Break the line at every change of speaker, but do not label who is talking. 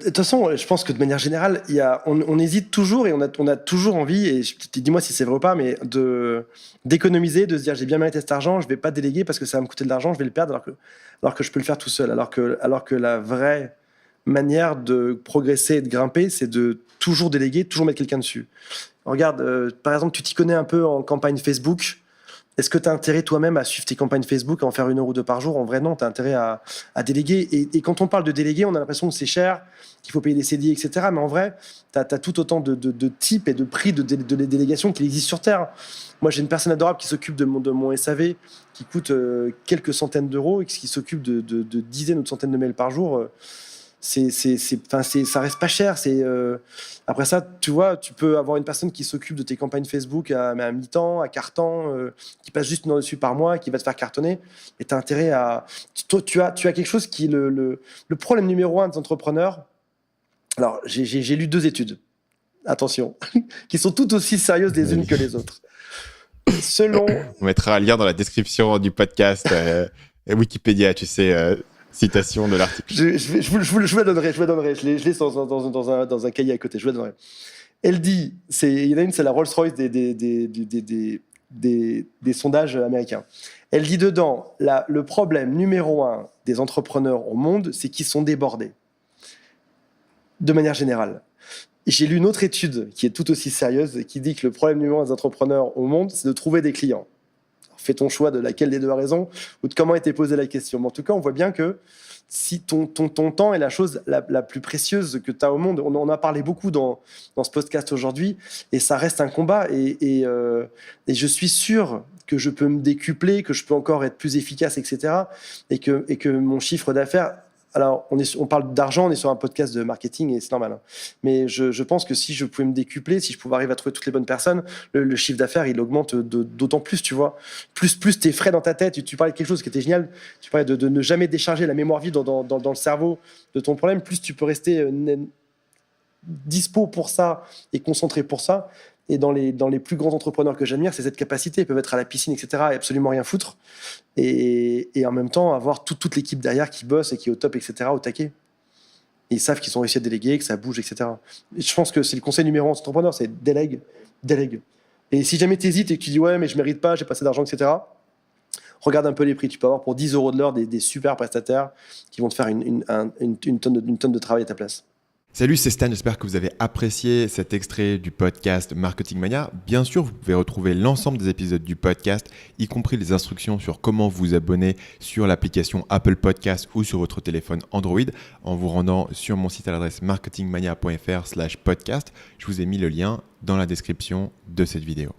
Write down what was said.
De toute façon, je pense que de manière générale, on hésite toujours et on a toujours envie, et dis-moi si c'est vrai ou pas, mais d'économiser, de se dire j'ai bien mérité cet argent, je vais pas déléguer parce que ça va me coûter de l'argent, je vais le perdre alors que je peux le faire tout seul. Alors que la vraie manière de progresser et de grimper, c'est de toujours déléguer, toujours mettre quelqu'un dessus. Regarde, par exemple, tu t'y connais un peu en campagne Facebook. Est-ce que tu as intérêt toi-même à suivre tes campagnes Facebook, à en faire 1 heure ou 2 par jour? En vrai, non, tu as intérêt à déléguer. Et quand on parle de déléguer, on a l'impression que c'est cher, qu'il faut payer des CDI, etc. Mais en vrai, tu as tout autant de types et de prix de délégation qu'il existe sur Terre. Moi, j'ai une personne adorable qui s'occupe de mon SAV, qui coûte quelques centaines d'euros et qui s'occupe de dizaines ou de centaines de mails par jour. Ça reste pas cher. Après ça, tu vois, tu peux avoir une personne qui s'occupe de tes campagnes Facebook à mi-temps, à quart-temps, qui passe juste 1 heure dessus par mois, qui va te faire cartonner. Et tu as intérêt à... Toi, tu as quelque chose qui est le problème numéro 1 des entrepreneurs. Alors, j'ai lu 2 études, attention, qui sont toutes aussi sérieuses les unes que les autres. Selon...
On mettra un lien dans la description du podcast Wikipédia, tu sais... citation de l'article.
Je vous la donnerai. Je l'ai dans un cahier à côté. Je vous la donnerai. Elle dit, il y en a une, c'est la Rolls-Royce des sondages américains. Elle dit dedans, le problème numéro 1 des entrepreneurs au monde, c'est qu'ils sont débordés. De manière générale. J'ai lu une autre étude qui est tout aussi sérieuse et qui dit que le problème numéro 1 des entrepreneurs au monde, c'est de trouver des clients. Fais ton choix de laquelle des deux a raison ou de comment a été posée la question. Mais en tout cas, on voit bien que si ton temps est la chose la plus précieuse que tu as au monde, on en a parlé beaucoup dans ce podcast aujourd'hui, et ça reste un combat. Et je suis sûr que je peux me décupler, que je peux encore être plus efficace, etc. Et que mon chiffre d'affaires... Alors, on parle d'argent, on est sur un podcast de marketing et c'est normal. Hein. Mais je pense que si je pouvais me décupler, si je pouvais arriver à trouver toutes les bonnes personnes, le chiffre d'affaires, il augmente d'autant plus, tu vois. Plus tes frais dans ta tête. Tu parlais de quelque chose qui était génial. Tu parlais de ne jamais décharger la mémoire vive dans le cerveau de ton problème. Plus tu peux rester dispo pour ça et concentré pour ça. Et dans les plus grands entrepreneurs que j'admire, c'est cette capacité. Ils peuvent être à la piscine, etc., et absolument rien foutre. Et en même temps, avoir toute l'équipe derrière qui bosse et qui est au top, etc., au taquet. Et ils savent qu'ils ont réussi à déléguer, que ça bouge, etc. Et je pense que c'est le conseil numéro 1 aux entrepreneurs, c'est délègue. Et si jamais tu hésites et que tu dis « ouais, mais je mérite pas, j'ai pas assez d'argent, etc. », regarde un peu les prix. Tu peux avoir pour 10 € de l'heure des super prestataires qui vont te faire une tonne de travail à ta place.
Salut, c'est Stan, j'espère que vous avez apprécié cet extrait du podcast Marketing Mania. Bien sûr, vous pouvez retrouver l'ensemble des épisodes du podcast, y compris les instructions sur comment vous abonner sur l'application Apple Podcast ou sur votre téléphone Android en vous rendant sur mon site à l'adresse marketingmania.fr/podcast. Je vous ai mis le lien dans la description de cette vidéo.